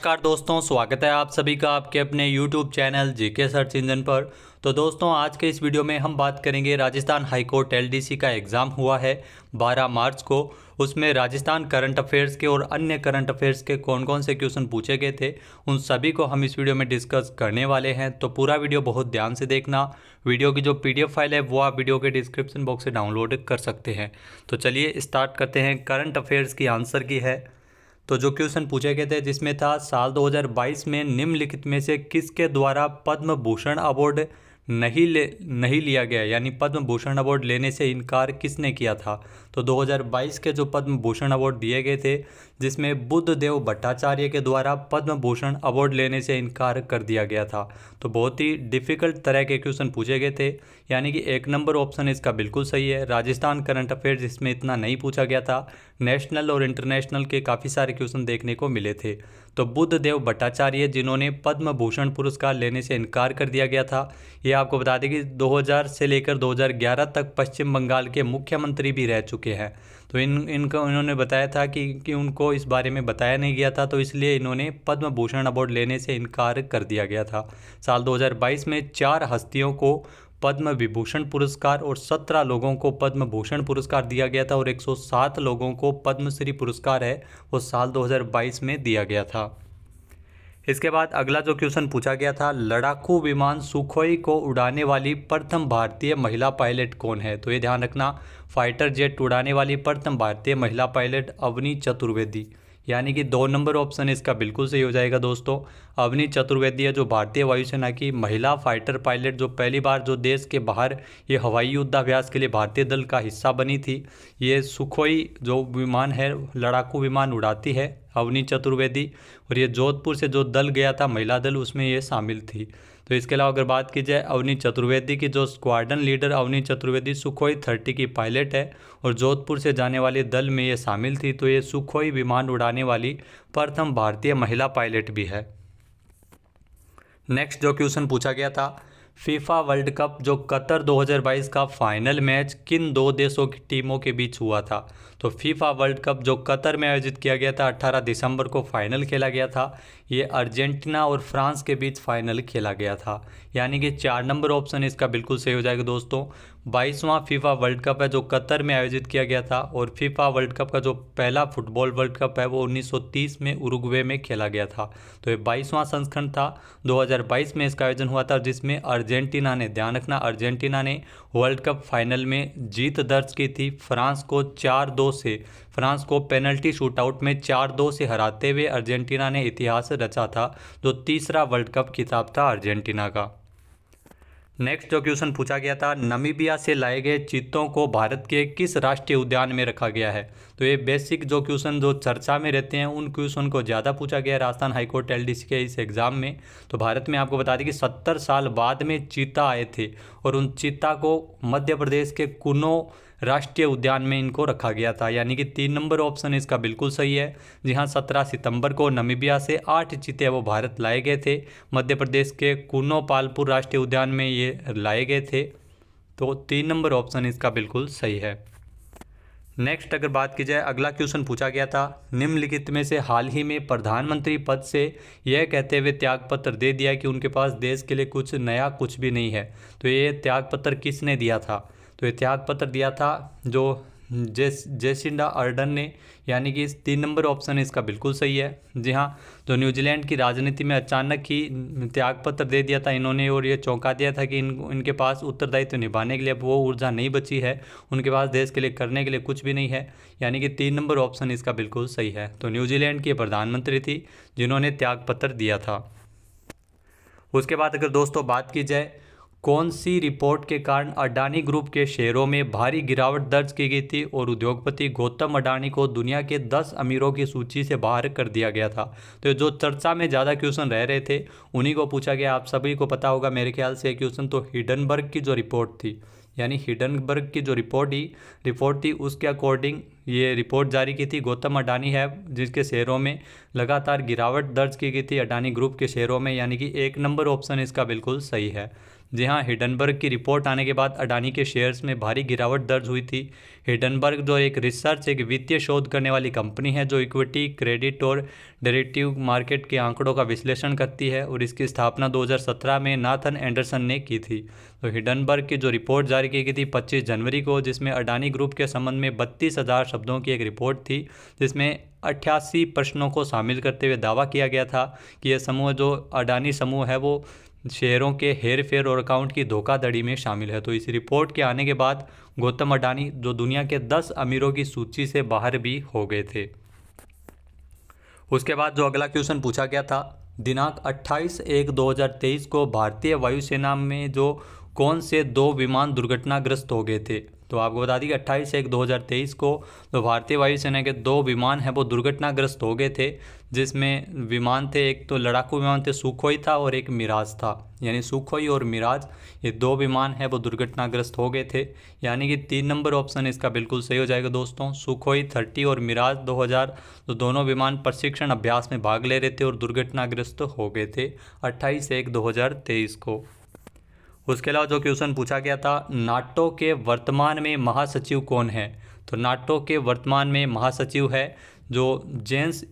नमस्कार दोस्तों, स्वागत है आप सभी का आपके अपने YouTube channel GK search engine पर। तो दोस्तों, आज के इस वीडियो में हम बात करेंगे राजस्थान हाई कोर्ट एलडीसी का एग्ज़ाम हुआ है 12 मार्च को। उसमें राजस्थान करंट अफेयर्स के और अन्य करंट अफेयर्स के कौन कौन से क्वेश्चन पूछे गए थे, उन सभी को हम इस वीडियो में डिस्कस करने वाले हैं। तो पूरा वीडियो बहुत ध्यान से देखना। वीडियो की जो PDF फाइल है वो आप वीडियो के डिस्क्रिप्शन बॉक्स से डाउनलोड कर सकते हैं। तो चलिए स्टार्ट करते हैं। करंट अफेयर्स की आंसर की है। तो जो क्वेश्चन पूछे गए थे जिसमें था साल 2022 में निम्नलिखित में से किसके द्वारा पद्म भूषण अवार्ड नहीं लिया गया, यानी पद्म भूषण अवार्ड लेने से इनकार किसने किया था। तो 2022 के जो पद्म भूषण अवार्ड दिए गए थे जिसमें बुद्धदेव भट्टाचार्य के द्वारा पद्म भूषण अवार्ड लेने से इनकार कर दिया गया था। तो बहुत ही डिफ़िकल्ट तरह के क्वेश्चन पूछे गए थे, यानी कि 1 नंबर ऑप्शन इसका बिल्कुल सही है। राजस्थान करंट अफेयर्स इसमें इतना नहीं पूछा गया था। नेशनल और इंटरनेशनल के काफ़ी सारे क्वेश्चन देखने को मिले थे। तो बुद्धदेव भट्टाचार्य जिन्होंने पद्म भूषण पुरस्कार लेने से इनकार कर दिया गया था, ये आपको बता दें कि 2000 से लेकर 2011 तक पश्चिम बंगाल के मुख्यमंत्री भी रह चुके हैं। तो इनको इन्होंने बताया था कि उनको इस बारे में बताया नहीं गया था, तो इसलिए इन्होंने पद्म भूषण अवार्ड लेने से इनकार कर दिया गया था। साल 2022 में 4 हस्तियों को पद्म विभूषण पुरस्कार और 17 लोगों को पद्म भूषण पुरस्कार दिया गया था और 107 लोगों को पद्मश्री पुरस्कार है वो साल 2022 में दिया गया था। इसके बाद अगला जो क्वेश्चन पूछा गया था, लड़ाकू विमान सुखोई को उड़ाने वाली प्रथम भारतीय महिला पायलट कौन है। तो ये ध्यान रखना, फाइटर जेट उड़ाने वाली प्रथम भारतीय महिला पायलट अवनी चतुर्वेदी, यानी कि 2 नंबर ऑप्शन इसका बिल्कुल सही हो जाएगा दोस्तों। अवनी चतुर्वेदी है जो भारतीय वायुसेना की महिला फाइटर पायलट, जो पहली बार जो देश के बाहर ये हवाई युद्धाभ्यास के लिए भारतीय दल का हिस्सा बनी थी। ये सुखोई जो विमान है, लड़ाकू विमान उड़ाती है अवनी चतुर्वेदी, और ये जोधपुर से जो दल गया था महिला दल, उसमें ये शामिल थी। तो इसके अलावा अगर बात की जाए अवनी चतुर्वेदी की, जो squadron leader Avani Chaturvedi Sukhoi 30 की पायलट है और जोधपुर से जाने वाले दल में ये शामिल थी। तो ये सुखोई विमान उड़ाने वाली प्रथम भारतीय महिला पायलट भी है। नेक्स्ट जो क्वेश्चन पूछा गया था, फीफा वर्ल्ड कप जो कतर 2022 का फाइनल मैच किन 2 देशों की टीमों के बीच हुआ था। तो फीफा वर्ल्ड कप जो कतर में आयोजित किया गया था 18 दिसंबर को फाइनल खेला गया था। ये अर्जेंटीना और फ्रांस के बीच फाइनल खेला गया था, यानी कि 4 नंबर ऑप्शन इसका बिल्कुल सही हो जाएगा दोस्तों। 22वां फीफा वर्ल्ड कप है जो कतर में आयोजित किया गया था, और फीफा वर्ल्ड कप का जो पहला फुटबॉल वर्ल्ड कप है वो 1930 में उरुग्वे में खेला गया था। तो ये 22वां संस्करण था। 2022 में इसका आयोजन हुआ था जिसमें अर्जेंटीना ने, ध्यान रखना, अर्जेंटीना ने वर्ल्ड कप फाइनल में जीत दर्ज की थी फ्रांस को 4-2 से। फ्रांस को पेनल्टी शूटआउट में 4-2 से हराते हुए अर्जेंटीना ने इतिहास रचा था, जो तीसरा वर्ल्ड कप खिताब था अर्जेंटीना का। नेक्स्ट जो क्वेश्चन पूछा गया था, नमीबिया से लाए गए चीतों को भारत के किस राष्ट्रीय उद्यान में रखा गया है। तो ये बेसिक जो क्वेश्चन जो चर्चा में रहते हैं उन क्वेश्चन को ज़्यादा पूछा गया है राजस्थान हाईकोर्ट एलडीसी के इस एग्ज़ाम में। तो भारत में आपको बता दें कि 70 साल बाद में चीता आए थे, और उन चीता को मध्य प्रदेश के कुनो राष्ट्रीय उद्यान में इनको रखा गया था, यानी कि 3 नंबर ऑप्शन इसका बिल्कुल सही है। जी हाँ, 17 सितंबर को नमीबिया से 8 चीते वो भारत लाए गए थे। मध्य प्रदेश के कुनो पालपुर राष्ट्रीय उद्यान में ये लाए गए थे। तो 3 नंबर ऑप्शन इसका बिल्कुल सही है। नेक्स्ट अगर बात की जाए, अगला क्वेश्चन पूछा गया था, निम्नलिखित में से हाल ही में प्रधानमंत्री पद से यह कहते हुए त्यागपत्र दे दिया कि उनके पास देश के लिए कुछ नया कुछ भी नहीं है। तो ये त्यागपत्र किसने दिया था। तो ये त्यागपत्र दिया था जो जेसिंडा अर्डन ने, यानी कि 3 नंबर ऑप्शन इसका बिल्कुल सही है। जी हाँ, जो न्यूजीलैंड की राजनीति में अचानक ही त्यागपत्र दे दिया था इन्होंने, और ये चौंका दिया था कि इनके पास उत्तरदायित्व निभाने के लिए अब वो ऊर्जा नहीं बची है, उनके पास देश के लिए करने के लिए कुछ भी नहीं है, यानी कि 3 नंबर ऑप्शन इसका बिल्कुल सही है। तो न्यूजीलैंड की प्रधानमंत्री थी जिन्होंने त्यागपत्र दिया था। उसके बाद अगर दोस्तों बात की जाए, कौन सी रिपोर्ट के कारण अडानी ग्रुप के शेयरों में भारी गिरावट दर्ज की गई थी और उद्योगपति गौतम अडानी को दुनिया के 10 अमीरों की सूची से बाहर कर दिया गया था। तो जो चर्चा में ज़्यादा क्वेश्चन रह रहे थे उन्हीं को पूछा गया। आप सभी को पता होगा मेरे ख्याल से क्वेश्चन, तो हिडनबर्ग की जो रिपोर्ट थी, यानी हिडनबर्ग की जो रिपोर्ट थी उसके अकॉर्डिंग ये रिपोर्ट जारी की थी। गौतम अडानी है जिसके शेयरों में लगातार गिरावट दर्ज की गई थी अडानी ग्रुप के शेयरों में, यानी कि 1 नंबर ऑप्शन इसका बिल्कुल सही है। जी हाँ, हिडनबर्ग की रिपोर्ट आने के बाद अडानी के शेयर्स में भारी गिरावट दर्ज हुई थी। हिडनबर्ग जो एक वित्तीय शोध करने वाली कंपनी है जो इक्विटी, क्रेडिट और डेरिवेटिव मार्केट के आंकड़ों का विश्लेषण करती है, और इसकी स्थापना 2017 में नाथन एंडरसन ने की थी। तो हिडनबर्ग की जो रिपोर्ट जारी की गई थी 25 जनवरी को, जिसमें अडानी ग्रुप के संबंध में 32,000 शब्दों की एक रिपोर्ट थी, जिसमें 88 प्रश्नों को शामिल करते हुए दावा किया गया था कि यह समूह जो अडानी समूह है वो शेयरों के हेर फेर और अकाउंट की धोखाधड़ी में शामिल है। तो इस रिपोर्ट के आने के बाद गौतम अडानी जो दुनिया के 10 अमीरों की सूची से बाहर भी हो गए थे। उसके बाद जो अगला क्वेश्चन पूछा गया था, दिनांक 28/1/2023 को भारतीय वायुसेना में जो कौन से 2 विमान दुर्घटनाग्रस्त हो गए थे। तो आपको बता दी कि 28/1/2023 को जो भारतीय वायुसेना के 2 विमान हैं वो दुर्घटनाग्रस्त हो गए थे, जिसमें विमान थे, एक तो लड़ाकू विमान थे सुखोई था और एक मिराज था, यानी सुखोई और मिराज ये 2 विमान हैं वो दुर्घटनाग्रस्त हो गए थे। यानी कि 3 नंबर ऑप्शन इसका बिल्कुल सही हो जाएगा दोस्तों। सुखोई 30 और मिराज 2000 तो दोनों विमान प्रशिक्षण अभ्यास में भाग ले रहे थे और दुर्घटनाग्रस्त हो गए थे 28/1/2023 को। उसके अलावा जो क्वेश्चन पूछा गया था, नाटो के वर्तमान में महासचिव कौन है। तो नाटो के वर्तमान में महासचिव है जो जेंस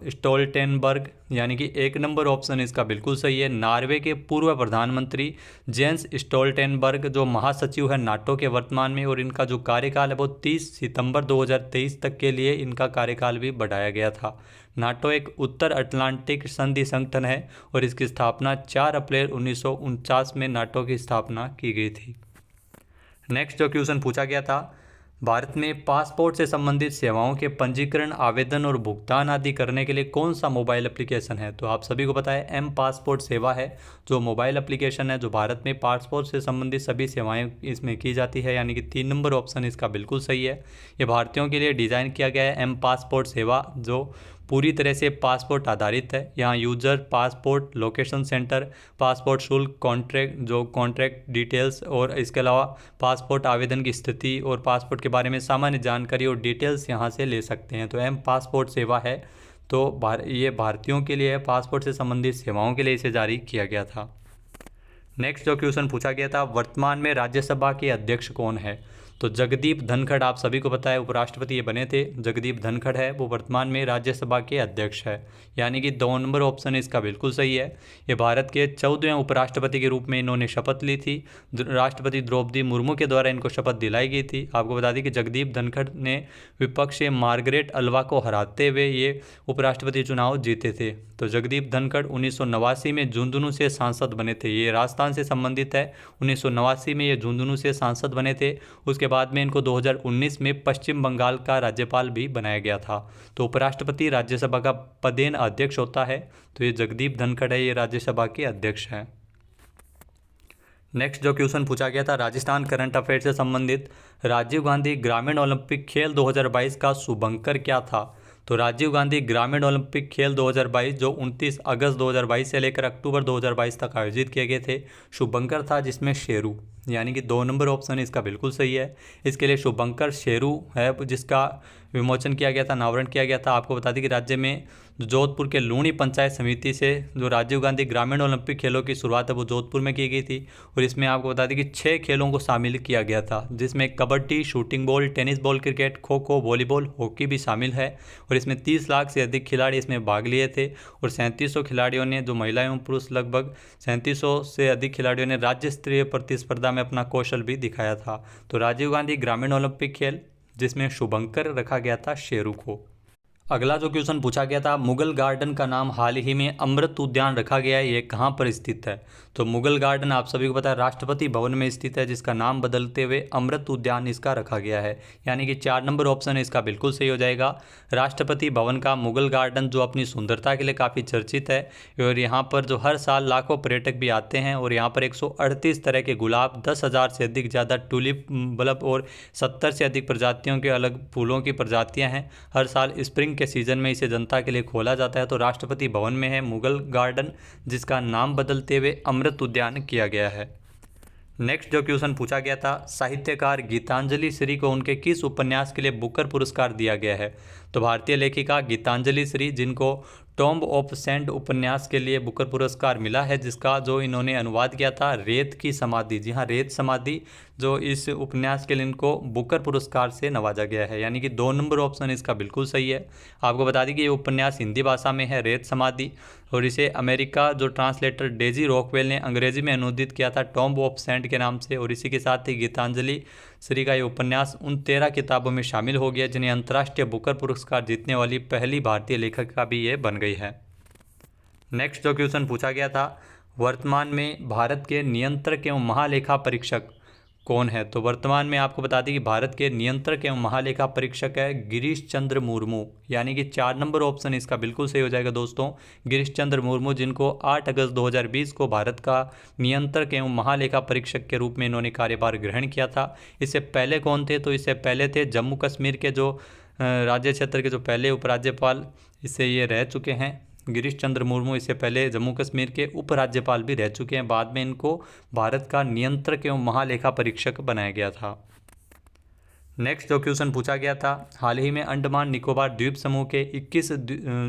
स्टोल्टेनबर्ग, यानी कि 1 नंबर ऑप्शन इसका बिल्कुल सही है। नॉर्वे के पूर्व प्रधानमंत्री जेंस स्टोल्टेनबर्ग जो महासचिव है नाटो के वर्तमान में, और इनका जो कार्यकाल है वो 30 सितंबर 2023 तक के लिए इनका कार्यकाल भी बढ़ाया गया था। नाटो एक उत्तर अटलांटिक संधि संगठन है और इसकी स्थापना 4 अप्रैल 1949 में नाटो की स्थापना की गई थी। नेक्स्ट जो क्वेश्चन पूछा गया था, भारत में पासपोर्ट से संबंधित सेवाओं के पंजीकरण, आवेदन और भुगतान आदि करने के लिए कौन सा मोबाइल एप्लीकेशन है। तो आप सभी को पता है एम पासपोर्ट सेवा है जो मोबाइल एप्लीकेशन है जो भारत में पासपोर्ट से संबंधित सभी सेवाएं इसमें की जाती है, यानी कि 3 नंबर ऑप्शन इसका बिल्कुल सही है। ये भारतीयों के लिए डिज़ाइन किया गया है एम पासपोर्ट सेवा जो पूरी तरह से पासपोर्ट आधारित है। यहाँ user passport location centre, passport शुल्क, कॉन्ट्रैक्ट डिटेल्स और इसके अलावा पासपोर्ट आवेदन की स्थिति और पासपोर्ट के बारे में सामान्य जानकारी और डिटेल्स यहाँ से ले सकते हैं। तो एम पासपोर्ट सेवा है, तो ये भारतीयों के लिए पासपोर्ट से संबंधित सेवाओं के लिए इसे जारी किया गया था। नेक्स्ट जो क्वेश्चन पूछा गया था, वर्तमान में राज्यसभा के अध्यक्ष कौन है। तो जगदीप धनखड़, आप सभी को पता है उपराष्ट्रपति ये बने थे, जगदीप धनखड़ है वो वर्तमान में राज्यसभा के अध्यक्ष है, यानी कि 2 नंबर ऑप्शन इसका बिल्कुल सही है। ये भारत के 14वें उपराष्ट्रपति के रूप में इन्होंने शपथ ली थी, राष्ट्रपति द्रौपदी मुर्मू के द्वारा इनको शपथ दिलाई गई थी। आपको बता दें कि जगदीप धनखड़ ने विपक्ष से मार्गरेट अल्वा को हराते हुए ये उपराष्ट्रपति चुनाव जीते थे। तो जगदीप धनखड़ 1989 में झुंझुनू से सांसद बने थे, ये राजस्थान से संबंधित है। 1989 में ये झुंझुनू से सांसद बने थे। उसके बाद में इनको 2019 में पश्चिम बंगाल का राज्यपाल भी बनाया गया था। तो उपराष्ट्रपति राज्यसभा का पदेन अध्यक्ष होता है, तो ये जगदीप धनखड़ है, ये राज्यसभा के अध्यक्ष हैं। नेक्स्ट जो क्वेश्चन पूछा गया था, राजस्थान करंट अफेयर से संबंधित, राजीव गांधी ग्रामीण ओलंपिक खेल 2022 का शुभंकर क्या था। तो राजीव गांधी ग्रामीण ओलंपिक खेल 2022 जो 29 अगस्त 2022 से लेकर अक्टूबर 2022 तक आयोजित किए गए थे, शुभंकर था जिसमें शेरू, यानी कि 2 नंबर ऑप्शन इसका बिल्कुल सही है। इसके लिए शुभंकर शेरू है जिसका विमोचन किया गया था, अनावरण किया गया था। आपको बता दें कि राज्य में जोधपुर के लूणी पंचायत समिति से जो राजीव गांधी ग्रामीण ओलंपिक खेलों की शुरुआत है वो जोधपुर में की गई थी, और इसमें आपको बता दें कि 6 खेलों को शामिल किया गया था, जिसमें kabaddi, shooting ball, tennis ball, cricket, kho kho, volleyball, hockey भी शामिल है। और इसमें 30 लाख से अधिक खिलाड़ी इसमें भाग लिए थे, और 3700 खिलाड़ियों ने, जो महिला एवं पुरुष लगभग 3700 से अधिक खिलाड़ियों ने राज्य स्तरीय प्रतिस्पर्धा में अपना कौशल भी दिखाया था। तो राजीव गांधी ग्रामीण ओलंपिक खेल जिसमें शुभंकर रखा गया था शेरू को। अगला जो क्वेश्चन पूछा गया था, मुगल गार्डन का नाम हाल ही में अमृत उद्यान रखा गया है, ये कहाँ पर स्थित है। तो मुगल गार्डन आप सभी को पता है राष्ट्रपति भवन में स्थित है, जिसका नाम बदलते हुए अमृत उद्यान इसका रखा गया है, यानी कि 4 नंबर ऑप्शन इसका बिल्कुल सही हो जाएगा। राष्ट्रपति भवन का मुगल गार्डन जो अपनी सुंदरता के लिए काफ़ी चर्चित है, और यहाँ पर जो हर साल लाखों पर्यटक भी आते हैं, और यहाँ पर 138 तरह के गुलाब, 10,000 से अधिक ज़्यादा टूलिप बल्ब और 70 से अधिक प्रजातियों के अलग फूलों की प्रजातियाँ हैं। हर साल स्प्रिंग के सीज़न में इसे जनता के लिए खोला जाता है। तो राष्ट्रपति भवन में है मुगल गार्डन, जिसका नाम बदलते हुए अमृत उद्यान किया गया है। नेक्स्ट जो क्वेश्चन पूछा गया था, साहित्यकार गीतांजलि श्री को उनके किस उपन्यास के लिए बुकर पुरस्कार दिया गया है। तो भारतीय लेखिका गीतांजलि श्री, जिनको टॉम्ब ऑफ सेंट उपन्यास के लिए बुकर पुरस्कार मिला है, जिसका जो इन्होंने अनुवाद किया था रेत की समाधि। जी हाँ, रेत समाधि, जो इस उपन्यास के लिए इनको बुकर पुरस्कार से नवाजा गया है, यानी कि 2 नंबर ऑप्शन इसका बिल्कुल सही है। आपको बता दें कि ये उपन्यास हिंदी भाषा में है, रेत समाधि, और इसे अमेरिका जो ट्रांसलेटर डेजी रॉकवेल ने अंग्रेजी में अनुदित किया था टॉम्ब ऑफ सेंट के नाम से। और इसी के साथ ही गीतांजलि श्री का ये उपन्यास उन 13 किताबों में शामिल हो गया जिन्हें अंतर्राष्ट्रीय बुकर पुरस्कार जीतने वाली पहली भारतीय लेखिका भी ये बन गई है। नेक्स्ट जो क्वेश्चन पूछा गया था, वर्तमान में भारत के नियंत्रक एवं महालेखा परीक्षक कौन है? तो वर्तमान में आपको बता दें कि भारत के नियंत्रक एवं महालेखा परीक्षक है गिरीश चंद्र मुर्मू, यानी कि 4 नंबर ऑप्शन इसका बिल्कुल सही हो जाएगा दोस्तों। गिरीश चंद्र मुर्मू, जिनको 8 अगस्त 2020 को भारत का नियंत्रक एवं महालेखा परीक्षक के रूप में इन्होंने कार्यभार ग्रहण किया था। इससे पहले कौन थे? तो इससे पहले थे जम्मू कश्मीर के जो राज्य क्षेत्र के जो पहले उपराज्यपाल, इससे ये रह चुके हैं गिरीश चंद्र मुर्मू। इससे पहले जम्मू कश्मीर के उपराज्यपाल भी रह चुके हैं। बाद में इनको भारत का नियंत्रक एवं महालेखा परीक्षक बनाया गया था। नेक्स्ट जो क्वेश्चन पूछा गया था, हाल ही में अंडमान निकोबार द्वीप समूह के 21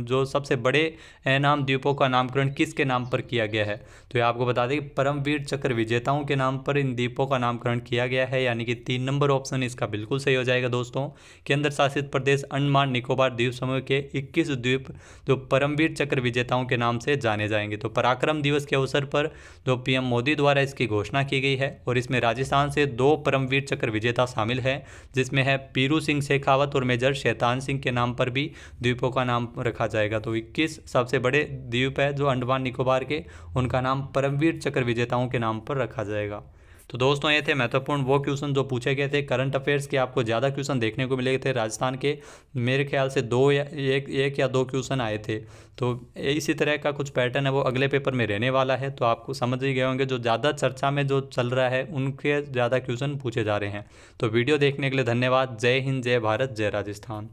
जो सबसे बड़े अनाम द्वीपों का नामकरण किसके नाम पर किया गया है? तो ये आपको बता दें कि परमवीर चक्र विजेताओं के नाम पर इन द्वीपों का नामकरण किया गया है, यानी कि 3 नंबर ऑप्शन इसका बिल्कुल सही हो जाएगा दोस्तों। केंद्र शासित प्रदेश अंडमान निकोबार द्वीप समूह के 21 द्वीप जो परमवीर चक्र विजेताओं के नाम से जाने जाएंगे। तो पराक्रम दिवस के अवसर पर जो पीएम मोदी द्वारा इसकी घोषणा की गई है, और इसमें राजस्थान से 2 परमवीर चक्र विजेता शामिल हैं, जिसमें है पीरू सिंह शेखावत और मेजर शैतान सिंह के नाम पर भी द्वीपों का नाम रखा जाएगा। तो 21 सबसे बड़े द्वीप है जो अंडमान निकोबार के, उनका नाम परमवीर चक्र विजेताओं के नाम पर रखा जाएगा। तो दोस्तों ये थे महत्वपूर्ण वो क्वेश्चन जो पूछे गए थे करंट अफेयर्स के। आपको ज़्यादा क्वेश्चन देखने को मिले थे राजस्थान के, मेरे ख्याल से 2 या 1 या 2 क्वेश्चन आए थे। तो इसी तरह का कुछ पैटर्न है वो अगले पेपर में रहने वाला है। तो आपको समझ ही गए होंगे जो ज़्यादा चर्चा में जो चल रहा है उनके ज़्यादा क्वेश्चन पूछे जा रहे हैं। तो वीडियो देखने के लिए धन्यवाद। जय हिंद, जय भारत, जय राजस्थान।